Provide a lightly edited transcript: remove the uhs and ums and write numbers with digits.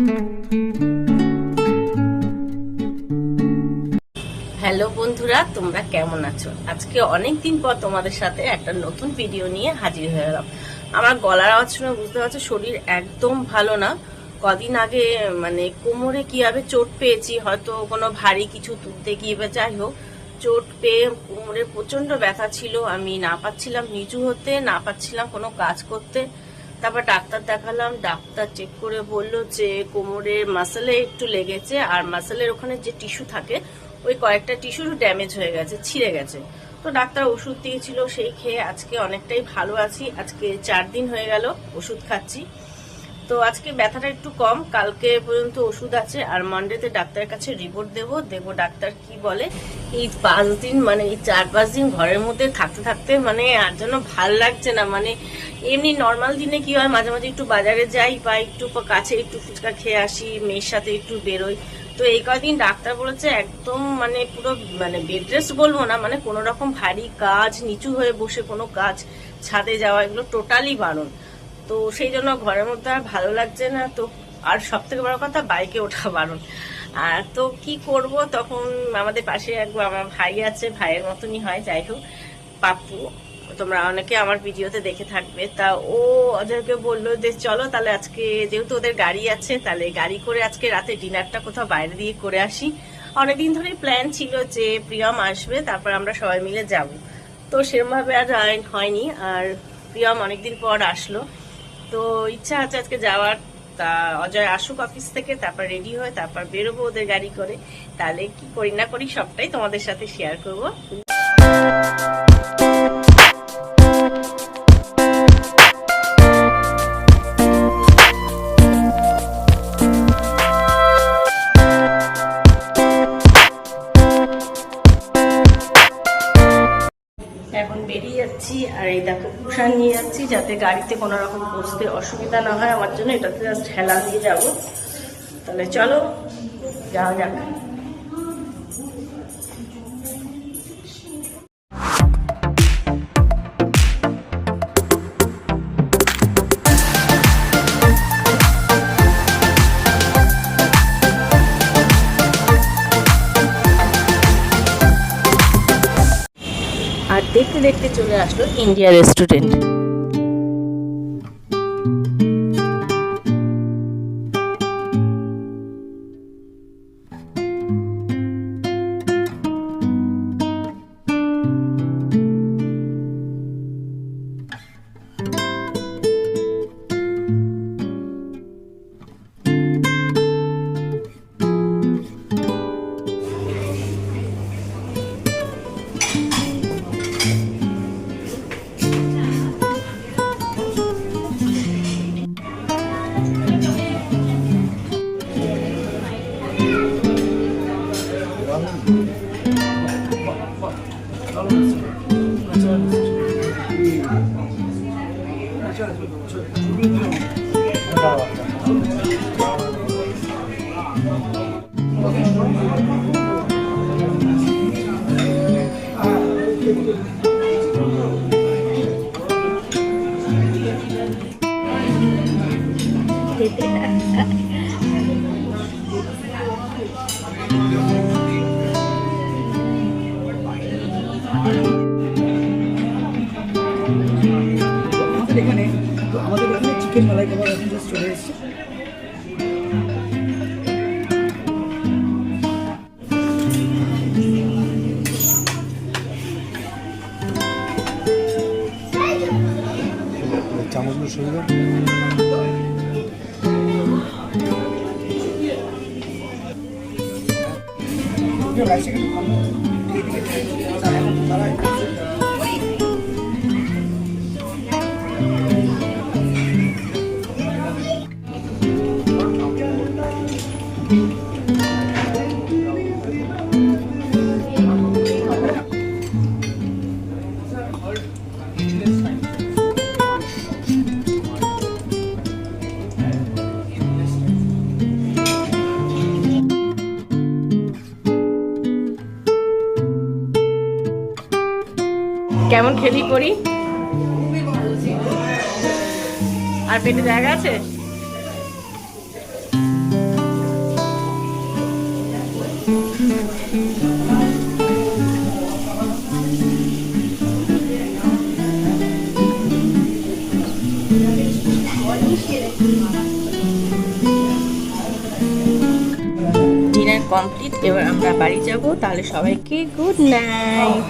Hello বন্ধুরা, তোমরা কেমন আছো? আজকে অনেকদিন পর তোমাদের সাথে একটা নতুন ভিডিও নিয়ে হাজির হয়ে গেলাম। আমার গলার আওয়াজ শুনে বুঝতে পারছো শরীর একদম ভালো না। কদিন আগে মানে কোমরে কিভাবে চোট পেয়েছি, হয়তো কোনো ভারী কিছু তুলতে গিয়ে বা যাই হোক চোট পেয়ে কোমরে প্রচন্ড ব্যথা ছিল। আমি না পাচ্ছিলাম নিচু হতে, না পাচ্ছিলাম কোনো কাজ করতে। তারপর ডাক্তার দেখালাম, ডাক্তার চেক করে বললো যে কোমরের মাসেলে একটু লেগেছে, আর মাসেলের ওখানে যে টিস্যু থাকে ওই কয়েকটা টিস্যু ড্যামেজ হয়ে গেছে, ছিঁড়ে গেছে। তো ডাক্তার ওষুধ দিয়েছিল, সেই খেয়ে আজকে অনেকটাই ভালো আছি। আজকে 4 দিন হয়ে গেল ওষুধ খাচ্ছি। তো আজকে ব্যথাটা একটু কম, কালকে পর্যন্ত ওষুধ আছে, আর মানডেতে ডাক্তারের কাছে রিপোর্ট দেবো ডাক্তার কি বলে। এই 5 দিন মানে এই 4-5 দিন ঘরের মধ্যে থাকতে থাকতে মানে আর জন্য ভাল লাগছে না। মানে এমনি নর্মাল দিনে কি হয়, মাঝে মাঝে একটু বাজারে যাই বা একটু কাছে একটু ফুচকা খেয়ে আসি, মেয়ের সাথে একটু বেরোই। তো এই কদিন ডাক্তার বলেছে একদম মানে পুরো মানে বেড রেস্ট বলবো না, মানে কোনো রকম ভারী কাজ, নিচু হয়ে বসে কোনো কাজ, ছাদে যাওয়া, এগুলো টোটালি বারণ। তো সেই জন্য ঘরের মধ্যে আর ভালো লাগছে না। তো আর সব থেকে বড় কথা, বাইকে ওঠা বারণ। আর তো কি করব, তখন আমাদের পাশে একবার আমার ভাই আছে, ভাইয়ের মতনই হয়, যাই হোক, পাপ্পু, তোমরা অনেকে আমার ভিডিওতে দেখে থাকবে। তা ও ওদেরকে বললো যে চলো তাহলে আজকে, যেহেতু ওদের গাড়ি আছে, তাহলে গাড়ি করে আজকে রাতে ডিনারটা কোথাও বাইরে দিয়ে করে আসি। অনেকদিন ধরেই প্ল্যান ছিল যে প্রিয়ম আসবে, তারপর আমরা সবাই মিলে যাব। তো সেরকমভাবে আর হয়নি। আর প্রিয়ম অনেকদিন পর আসলো, তো ইচ্ছা আছে আজকে যাওয়ার। তা অজয় আসুক অফিস থেকে, তারপর রেডি হয়, তারপর বেরোবো ওদের গাড়ি করে। তাহলে কি করি না করি সবটাই তোমাদের সাথে শেয়ার করবো। এখন বেরিয়ে যাচ্ছি, আর এই দেখো কুশান নিয়ে যাচ্ছি যাতে গাড়িতে কোনো রকম বসতে অসুবিধা না হয় আমার জন্য। এটাতে জাস্ট ঠেলা দিয়ে যাবো। তাহলে চলো যাওয়া যাক। আর দেখতে দেখতে চলে আসলো ইন্ডিয়া রেস্টুরেন্ট। এখানে তো আমাদের এখানে চিকেন মালাই কাবাব এখন জাস্ট চলে এসেছে। চামচগুলো সরিয়ে দাও। কেমন খেলি করি? আর পেটে জায়গা আছে? ডিনার কমপ্লিট, এবার আমরা বাড়ি যাব। তাহলে সবাইকে গুড নাইট।